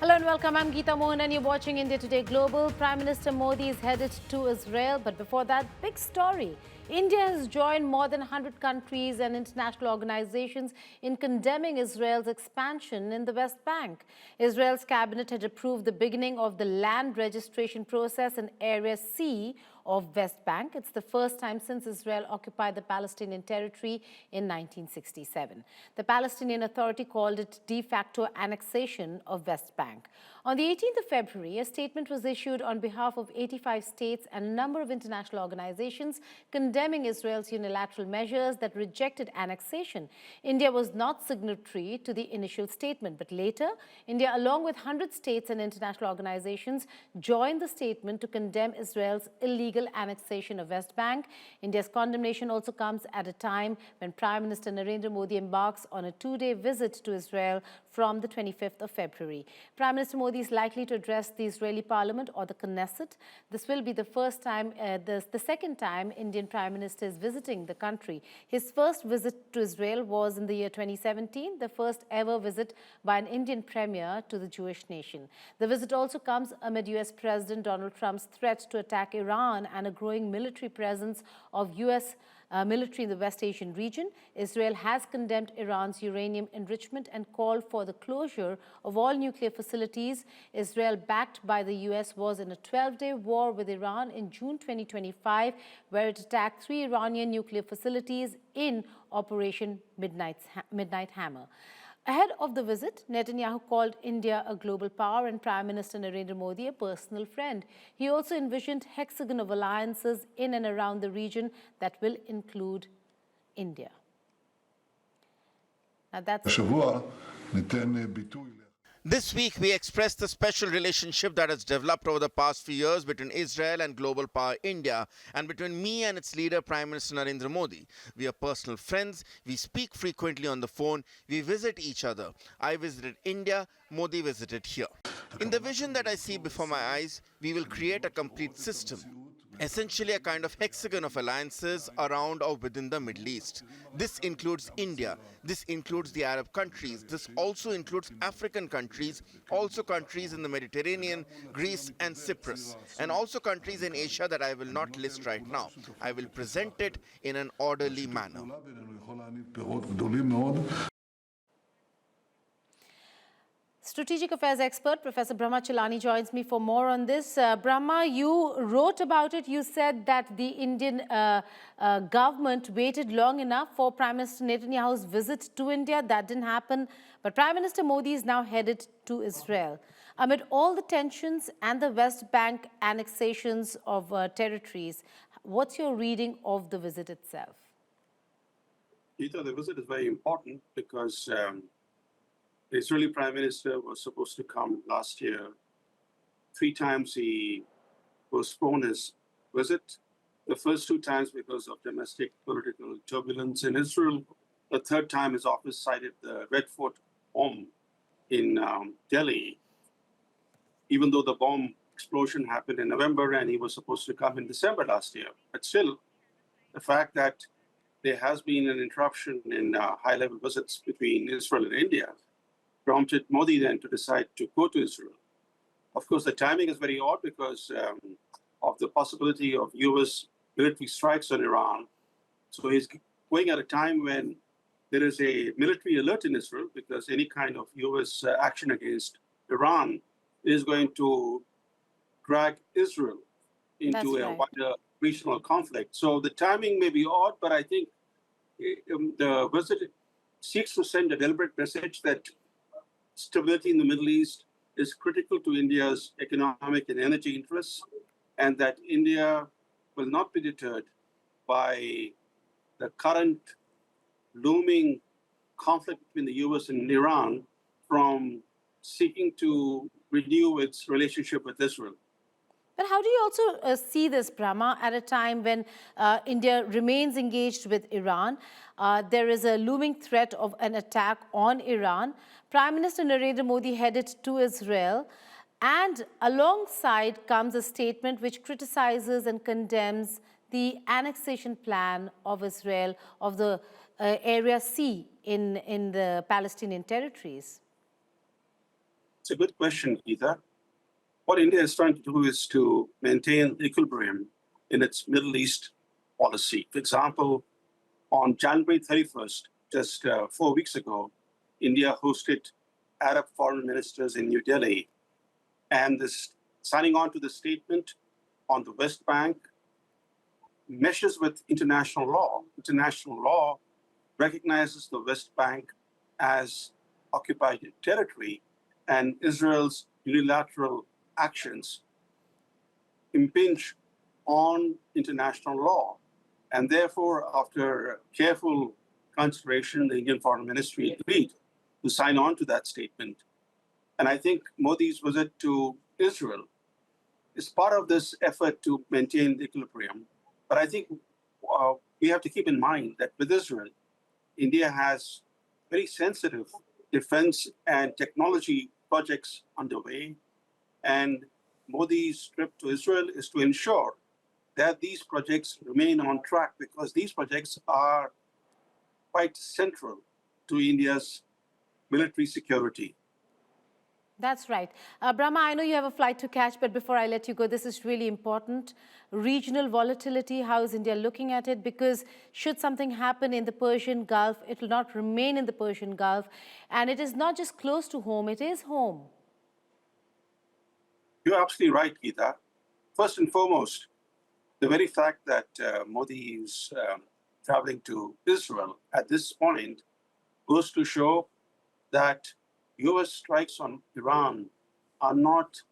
Hello and welcome. I'm Geeta Mohan and you're watching India Today Global. Prime Minister Modi is headed to Israel, but before that, big story. India has joined more than 100 countries and international organizations in condemning Israel's expansion in the West Bank. Israel's cabinet had approved the beginning of the land registration process in Area C of West Bank. It's the first time since Israel occupied the Palestinian territory in 1967. The Palestinian Authority called it de facto annexation of West Bank. On the 18th of February, a statement was issued on behalf of 85 states and a number of international organizations condemning Israel's unilateral measures that rejected annexation. India was not signatory to the initial statement, but later, India, along with 100 states and international organizations, joined the statement to condemn Israel's illegal annexation of West Bank. India's condemnation also comes at a time when Prime Minister Narendra Modi embarks on a two-day visit to Israel from the 25th of February. Prime Minister Modi is likely to address the Israeli Parliament or the Knesset. This will be the first time, the second time Indian Prime Minister is visiting the country. His first visit to Israel was in the year 2017, the first ever visit by an Indian premier to the Jewish nation. The visit also comes amid US President Donald Trump's threat to attack Iran and a growing military presence of US military in the West Asian region. Israel has condemned Iran's uranium enrichment and called for the closure of all nuclear facilities. Israel, backed by the US, was in a 12-day war with Iran in June 2025, where it attacked 3 Iranian nuclear facilities in Operation Midnight Hammer. Ahead of the visit, Netanyahu called India a global power and Prime Minister Narendra Modi a personal friend. He also envisioned a hexagon of alliances in and around the region that will include India. Now that's... This week, we expressed the special relationship that has developed over the past few years between Israel and global power India, and between me and its leader, Prime Minister Narendra Modi. We are personal friends. We speak frequently on the phone. We visit each other. I visited India. Modi visited here. In the vision that I see before my eyes, we will create a complete system. Essentially a kind of hexagon of alliances around or within the Middle East. This includes India, this includes the Arab countries, this also includes African countries, also countries in the Mediterranean, Greece and Cyprus, and also countries in Asia that I will not list right now. I will present it in an orderly manner. Strategic Affairs expert Professor Brahma Chellaney joins me for more on this. Brahma, you wrote about it. You said that the Indian government waited long enough for Prime Minister Netanyahu's visit to India. That didn't happen. But Prime Minister Modi is now headed to Israel. Amid all the tensions and the West Bank annexations of territories, what's your reading of the visit itself? Geeta, the visit is very important because the Israeli Prime Minister was supposed to come last year. 3 times he postponed his visit. The first 2 times because of domestic political turbulence in Israel. The 3rd time his office cited the Red Fort bomb in Delhi, even though the bomb explosion happened in November and he was supposed to come in December last year. But still, the fact that there has been an interruption in high-level visits between Israel and India prompted Modi then to decide to go to Israel. Of course, the timing is very odd because of the possibility of US military strikes on Iran. So he's going at a time when there is a military alert in Israel because any kind of US action against Iran is going to drag Israel into a wider regional conflict. So the timing may be odd, but I think the visit seeks to send a deliberate message that stability in the Middle East is critical to India's economic and energy interests, and that India will not be deterred by the current looming conflict between the US and Iran from seeking to renew its relationship with Israel. But how do you also see this, Brahma, at a time when India remains engaged with Iran? There is a looming threat of an attack on Iran. Prime Minister Narendra Modi headed to Israel, and alongside comes a statement which criticizes and condemns the annexation plan of Israel of the Area C in the Palestinian territories. It's a good question, Geeta. What India is trying to do is to maintain equilibrium in its Middle East policy. For example, on January 31st, just 4 weeks ago, India hosted Arab foreign ministers in New Delhi, and this signing on to the statement on the West Bank meshes with international law. International law recognizes the West Bank as occupied territory, and Israel's unilateral actions impinge on international law. And therefore, after careful consideration, the Indian Foreign Ministry agreed to sign on to that statement. And I think Modi's visit to Israel is part of this effort to maintain equilibrium. But I think we have to keep in mind that with Israel, India has very sensitive defense and technology projects underway. And Modi's trip to Israel is to ensure that these projects remain on track, because these projects are quite central to India's military security. That's right. Brahma, I know you have a flight to catch, but before I let you go, this is really important. Regional volatility, how is India looking at it? Because should something happen in the Persian Gulf, it will not remain in the Persian Gulf. And it is not just close to home, it is home. You're absolutely right, Geeta. First and foremost, the very fact that Modi is traveling to Israel at this point goes to show that US strikes on Iran are not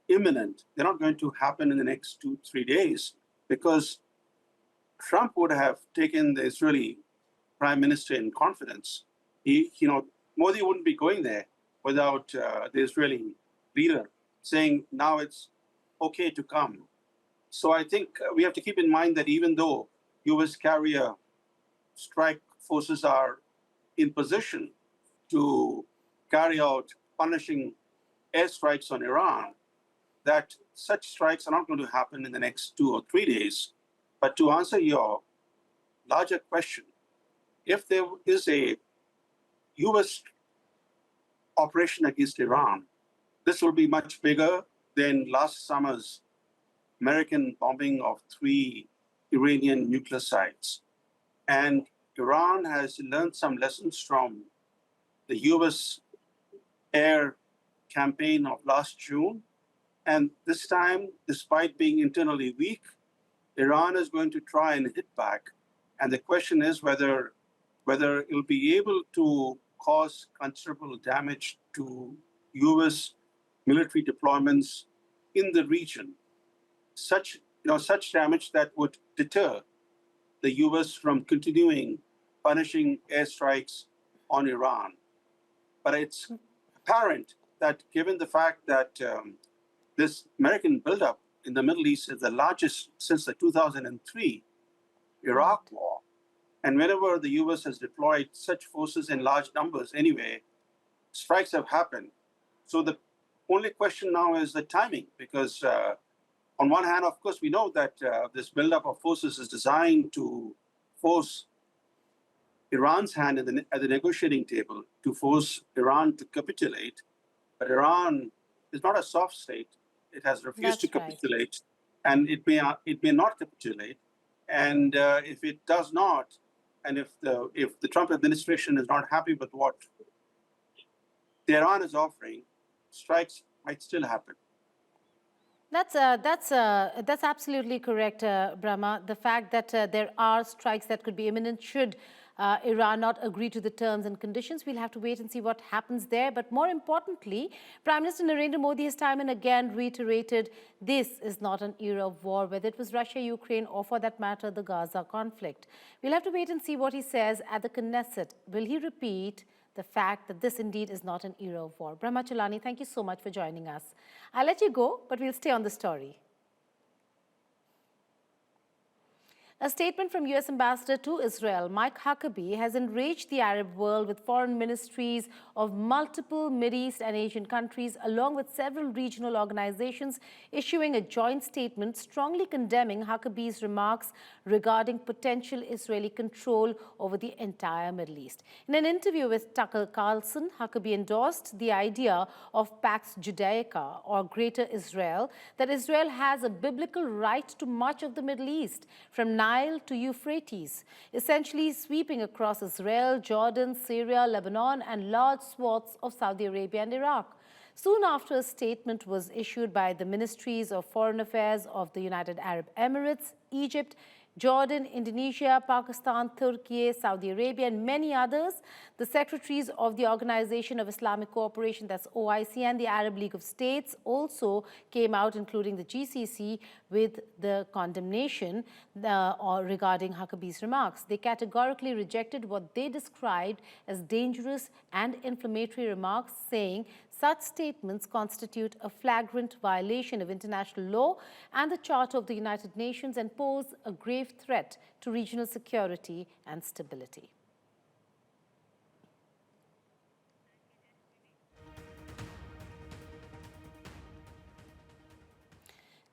imminent. They're not going to happen in the next 2-3 days, because Trump would have taken the Israeli prime minister in confidence. Modi wouldn't be going there without the Israeli leader saying now it's okay to come. So I think we have to keep in mind that even though US carrier strike forces are in position to carry out punishing airstrikes on Iran, that such strikes are not going to happen in the next 2 or 3 days. But to answer your larger question, if there is a US operation against Iran, this will be much bigger than last summer's American bombing of 3 Iranian nuclear sites. And Iran has learned some lessons from the US air campaign of last June. And this time, despite being internally weak, Iran is going to try and hit back. And the question is whether it'll be able to cause considerable damage to US military deployments in the region. Such damage that would deter the US from continuing punishing airstrikes on Iran. But it's apparent that given the fact that this American buildup in the Middle East is the largest since the 2003 Iraq war, and whenever the US has deployed such forces in large numbers anyway, strikes have happened. So the only question now is the timing, because on one hand, of course, we know that this buildup of forces is designed to force Iran's hand at the negotiating table, to force Iran to capitulate. But Iran is not a soft state. It has refused to capitulate, and it may not capitulate. And if it does not, and if the Trump administration is not happy with what Tehran is offering, strikes might still happen. That's absolutely correct, Brahma. The fact that there are strikes that could be imminent should Iran not agree to the terms and conditions. We'll have to wait and see what happens there. But more importantly, Prime Minister Narendra Modi has time and again reiterated this is not an era of war, whether it was Russia, Ukraine, or for that matter, the Gaza conflict. We'll have to wait and see what he says at the Knesset. Will he repeat the fact that this indeed is not an era of war? Brahma Chellaney, thank you so much for joining us. I'll let you go, but we'll stay on the story. A statement from U.S. Ambassador to Israel, Mike Huckabee, has enraged the Arab world with foreign ministries of multiple Middle East and Asian countries, along with several regional organizations, issuing a joint statement strongly condemning Huckabee's remarks regarding potential Israeli control over the entire Middle East. In an interview with Tucker Carlson, Huckabee endorsed the idea of Pax Judaica, or Greater Israel, that Israel has a biblical right to much of the Middle East, from Nile to Euphrates, essentially sweeping across Israel, Jordan, Syria, Lebanon, and large swaths of Saudi Arabia and Iraq. Soon after, a statement was issued by the Ministries of Foreign Affairs of the United Arab Emirates, Egypt, Jordan, Indonesia, Pakistan, Turkey, Saudi Arabia, and many others. The secretaries of the Organization of Islamic Cooperation, that's OIC, and the Arab League of States also came out, including the GCC, with the condemnation regarding Huckabee's remarks. They categorically rejected what they described as dangerous and inflammatory remarks, saying such statements constitute a flagrant violation of international law and the Charter of the United Nations and pose a grave threat to regional security and stability.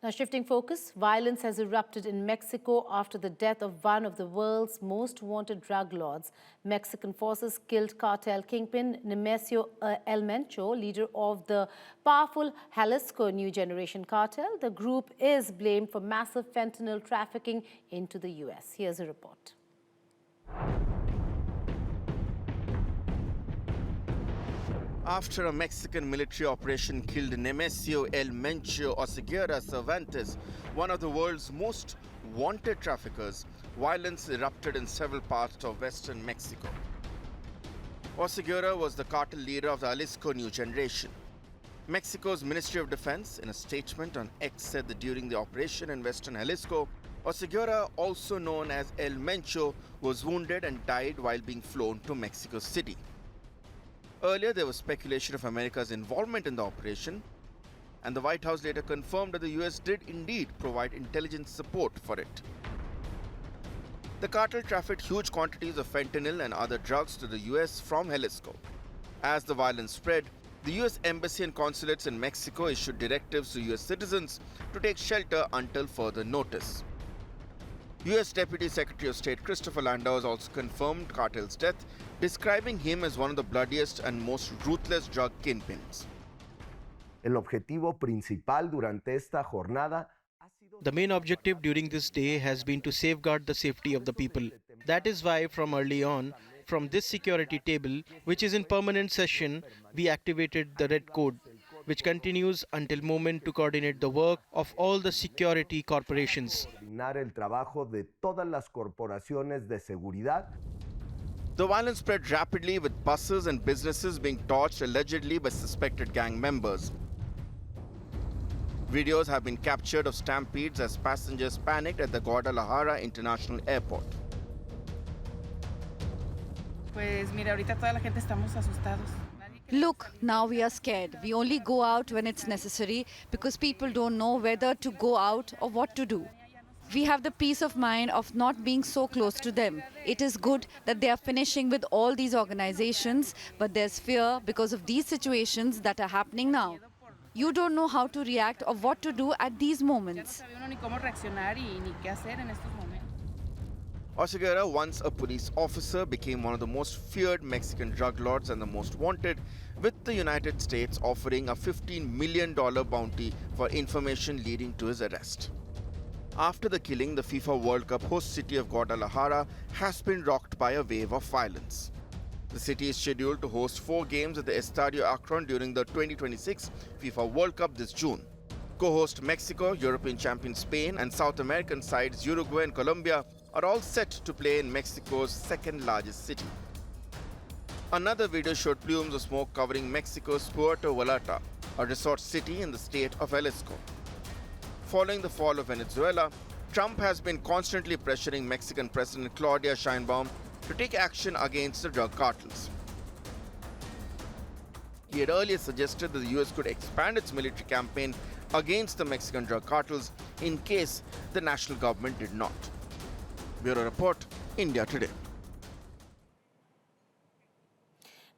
Now, shifting focus, violence has erupted in Mexico after the death of one of the world's most wanted drug lords. Mexican forces killed cartel kingpin Nemesio El Mencho, leader of the powerful Jalisco New Generation cartel. The group is blamed for massive fentanyl trafficking into the U.S. Here's a report. After a Mexican military operation killed Nemesio El Mencho Oseguera Cervantes, one of the world's most wanted traffickers, violence erupted in several parts of western Mexico. Oseguera was the cartel leader of the Jalisco New Generation. Mexico's Ministry of Defense, in a statement on X, said that during the operation in western Jalisco, Oseguera, also known as El Mencho, was wounded and died while being flown to Mexico City. Earlier, there was speculation of America's involvement in the operation, and the White House later confirmed that the US did indeed provide intelligence support for it. The cartel trafficked huge quantities of fentanyl and other drugs to the US from Jalisco. As the violence spread, the US Embassy and consulates in Mexico issued directives to US citizens to take shelter until further notice. US Deputy Secretary of State Christopher Landau has also confirmed Cartel's death, describing him as one of the bloodiest and most ruthless drug kingpins. El objetivo principal durante esta jornada. The main objective during this day has been to safeguard the safety of the people. That is why from early on, from this security table, which is in permanent session, we activated the Red Code, which continues until moment to coordinate the work of all the security corporations. El trabajo de todas las corporaciones de seguridad. The violence spread rapidly, with buses and businesses being torched allegedly by suspected gang members. Videos have been captured of stampedes as passengers panicked at the Guadalajara International Airport. Pues mira, ahorita toda la gente estamos asustados. Look, now we are scared. We only go out when it's necessary because people don't know whether to go out or what to do. We have the peace of mind of not being so close to them. It is good that they are finishing with all these organizations, but there's fear because of these situations that are happening now. You don't know how to react or what to do at these moments. Oseguera, once a police officer, became one of the most feared Mexican drug lords and the most wanted, with the United States offering a $15 million bounty for information leading to his arrest. After the killing, the FIFA World Cup host city of Guadalajara has been rocked by a wave of violence. The city is scheduled to host 4 games at the Estadio Akron during the 2026 FIFA World Cup this June. Co-host Mexico, European champion Spain, and South American sides Uruguay and Colombia are all set to play in Mexico's second largest city. Another video showed plumes of smoke covering Mexico's Puerto Vallarta, a resort city in the state of Jalisco. Following the fall of Venezuela, Trump has been constantly pressuring Mexican President Claudia Sheinbaum to take action against the drug cartels. He had earlier suggested that the US could expand its military campaign against the Mexican drug cartels in case the national government did not. Bureau Report, India Today.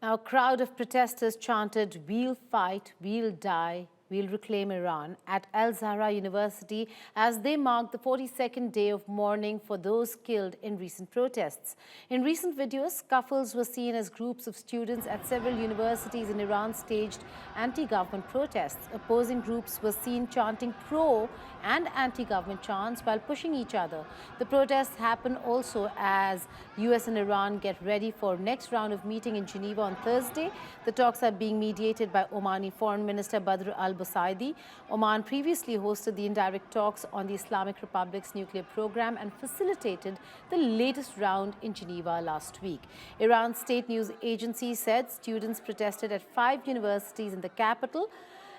Now, a crowd of protesters chanted, "We'll fight, we'll die, we'll reclaim Iran" at Al-Zahra University as they marked the 42nd day of mourning for those killed in recent protests. In recent videos, scuffles were seen as groups of students at several universities in Iran staged anti-government protests. Opposing groups were seen chanting pro and anti-government chants while pushing each other. The protests happen also as US and Iran get ready for next round of meeting in Geneva on Thursday. The talks are being mediated by Omani Foreign Minister Badr al-Busaidi. Oman previously hosted the indirect talks on the Islamic Republic's nuclear program and facilitated the latest round in Geneva last week. Iran's state news agency said students protested at 5 universities in the capital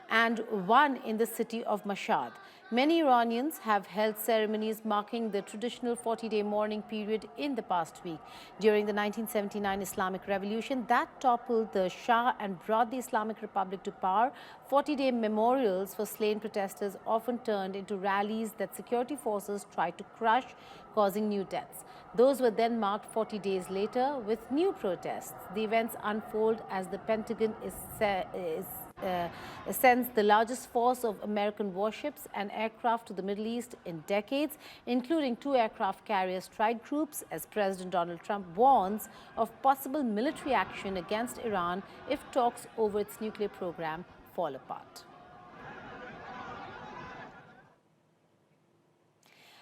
and one in the city of Mashhad. Many Iranians have held ceremonies marking the traditional 40-day mourning period in the past week. During the 1979 Islamic Revolution that toppled the Shah and brought the Islamic Republic to power, 40-day memorials for slain protesters often turned into rallies that security forces tried to crush, causing new deaths. Those were then marked 40 days later with new protests. The events unfold as the Pentagon sends the largest force of American warships and aircraft to the Middle East in decades, including 2 aircraft carrier strike groups, as President Donald Trump warns of possible military action against Iran if talks over its nuclear program fall apart.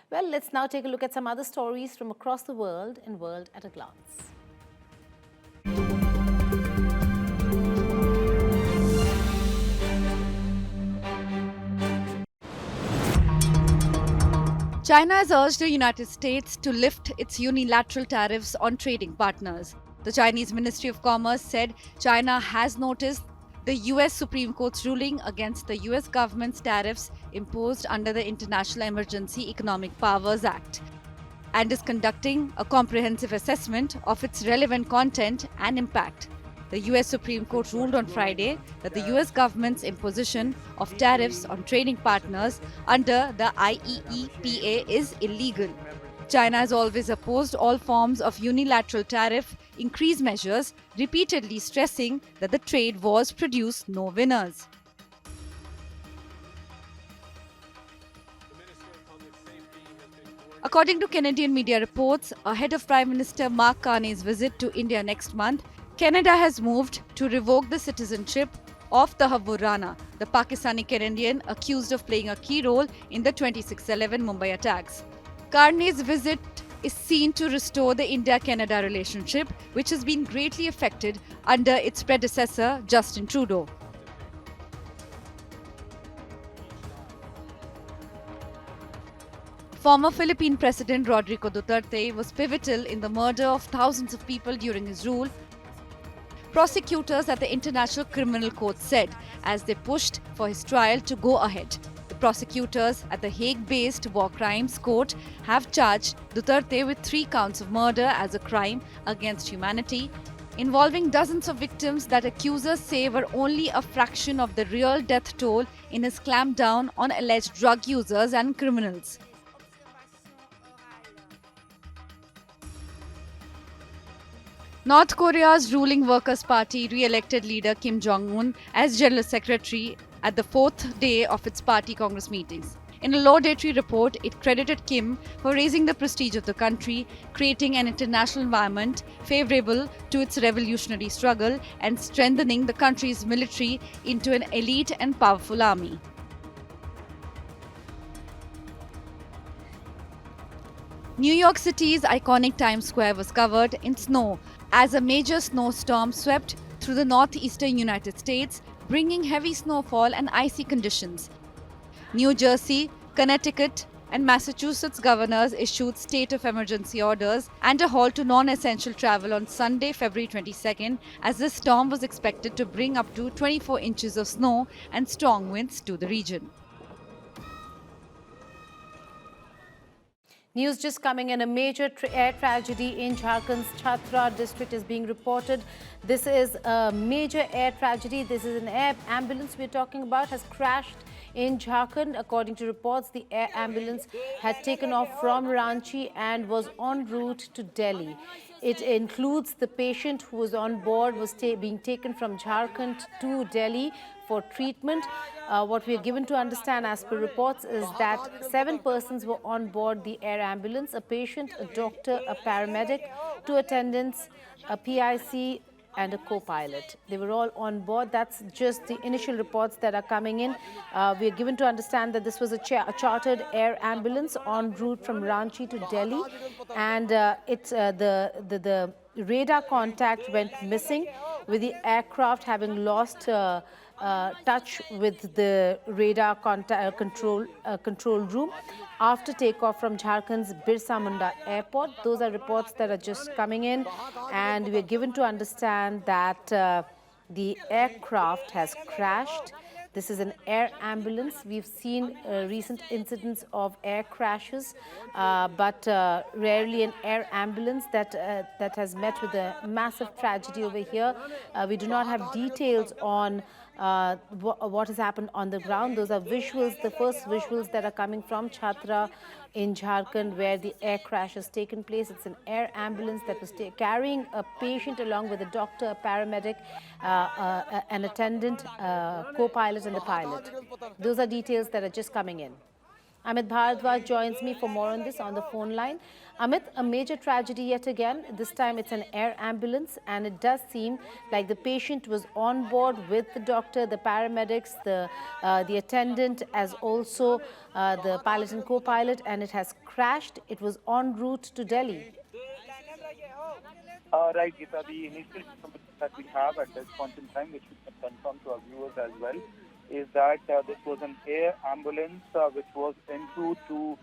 Well, let's now take a look at some other stories from across the world in World at a Glance. China has urged the United States to lift its unilateral tariffs on trading partners. The Chinese Ministry of Commerce said China has noticed the US Supreme Court's ruling against the US government's tariffs imposed under the International Emergency Economic Powers Act and is conducting a comprehensive assessment of its relevant content and impact. The US Supreme Court ruled on Friday that the US government's imposition of tariffs on trading partners under the IEEPA is illegal. China has always opposed all forms of unilateral tariff increase measures, repeatedly stressing that the trade wars produce no winners. According to Canadian media reports, ahead of Prime Minister Mark Carney's visit to India next month, Canada has moved to revoke the citizenship of Tahavvur Rana, the Pakistani Canadian accused of playing a key role in the 26/11 Mumbai attacks. Carney's visit is seen to restore the India-Canada relationship, which has been greatly affected under its predecessor, Justin Trudeau. Former Philippine President Rodrigo Duterte was pivotal in the murder of thousands of people during his rule, prosecutors at the International Criminal Court said as they pushed for his trial to go ahead. The prosecutors at the Hague-based War Crimes Court have charged Duterte with 3 counts of murder as a crime against humanity, involving dozens of victims that accusers say were only a fraction of the real death toll in his clampdown on alleged drug users and criminals. North Korea's ruling Workers' Party re-elected leader Kim Jong-un as General Secretary at the 4th day of its party Congress meetings. In a laudatory report, it credited Kim for raising the prestige of the country, creating an international environment favorable to its revolutionary struggle, and strengthening the country's military into an elite and powerful army. New York City's iconic Times Square was covered in snow as a major snowstorm swept through the northeastern United States, bringing heavy snowfall and icy conditions. New Jersey, Connecticut, and Massachusetts governors issued state of emergency orders and a halt to non-essential travel on Sunday, February 22nd, as this storm was expected to bring up to 24 inches of snow and strong winds to the region. News just coming in, a major air tragedy in Jharkhand's Chhatra district is being reported. This is a major air tragedy. This is an air ambulance we're talking about has crashed in Jharkhand. According to reports, the air ambulance had taken off from Ranchi and was en route to Delhi. It includes the patient who was on board, was being taken from Jharkhand to Delhi for treatment. What we are given to understand as per reports is that 7 persons were on board the air ambulance, a patient, a doctor, a paramedic, 2 attendants, a PIC and a co-pilot. They were all on board. That's just the initial reports that are coming in. We are given to understand that this was a chartered air ambulance en route from Ranchi to Delhi, and the radar contact went missing, with the aircraft having lost touch with the radar control room after takeoff from Jharkhand's Birsa Munda airport. Those are reports that are just coming in, and we are given to understand that the aircraft has crashed. This is an air ambulance. We've seen recent incidents of air crashes, but rarely an air ambulance that has met with a massive tragedy over here. We do not have details on what has happened on the ground. Those are visuals, the first visuals that are coming from Chhatra in Jharkhand, where the air crash has taken place. It's an air ambulance that was carrying a patient along with a doctor, a paramedic, an attendant, co-pilot and a pilot. Those are details that are just coming in. Amit Bharadwaj joins me for more on this on the phone line. Amit, a major tragedy yet again. This time it's an air ambulance, and it does seem like the patient was on board with the doctor, the paramedics, the attendant, as also the pilot and co-pilot, and it has crashed. It was en route to Delhi. Right, Geeta. The initial information that we have at this point in time, which we can confirm to our viewers as well, is that this was an air ambulance which was en route to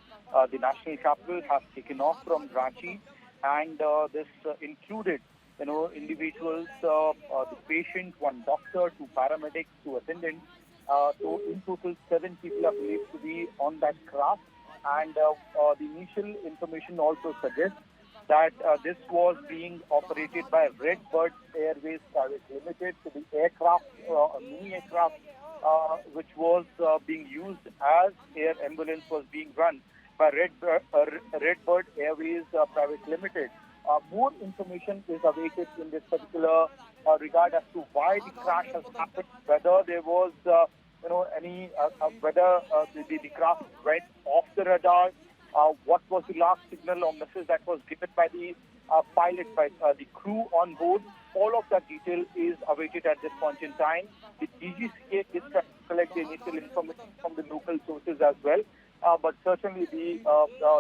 the national capital, has taken off from Ranchi, and this included, individuals, the patient, 1 doctor, 2 paramedics, 2 attendants. So in total, 7 people are believed to be on that craft, and the initial information also suggests that this was being operated by Redbird Airways Private Limited. So the aircraft, a mini aircraft, which was being used as air ambulance, was being run by Redbird Airways Private Limited. More information is awaited in this particular regard as to why the crash has happened, whether there was, whether the craft went off the radar, what was the last signal or message that was given by the pilot, by the crew on board. All of that detail is awaited at this point in time. The DGCA is trying to collect the initial information from the local sources as well. But certainly the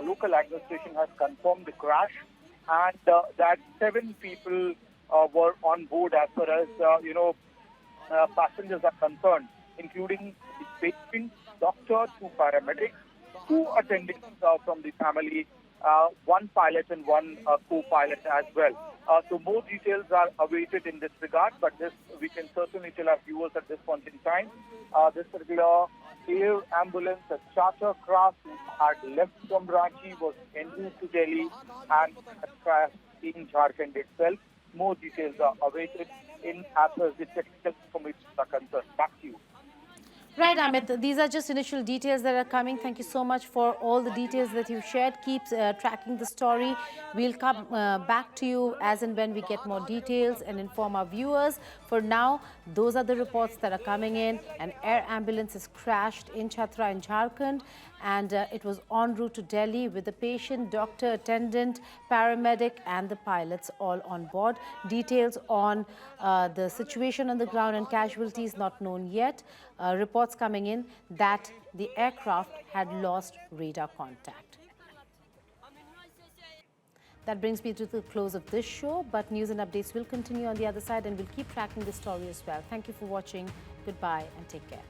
local administration has confirmed the crash, and that 7 people were on board as far as, passengers are concerned, including the patient, doctor, 2 paramedics, 2 attendants from the family, 1 pilot and 1 co-pilot as well. So more details are awaited in this regard, but this we can certainly tell our viewers at this point in time. This particular air ambulance, a charter craft had left from Ranchi, was en route to Delhi and crashed in Jharkhand itself. More details are awaited in as far as the technical information are concerned. Back to you. Right, Amit. These are just initial details that are coming. Thank you so much for all the details that you've shared. Keep tracking the story. We'll come back to you as and when we get more details and inform our viewers. For now, those are the reports that are coming in. An air ambulance has crashed in Chhatra in Jharkhand, and it was en route to Delhi with the patient, doctor, attendant, paramedic and the pilots all on board. Details on the situation on the ground and casualties not known yet. Reports coming in that the aircraft had lost radar contact. That brings me to the close of this show, but news and updates will continue on the other side, and we'll keep tracking this story as well. Thank you for watching. Goodbye and take care.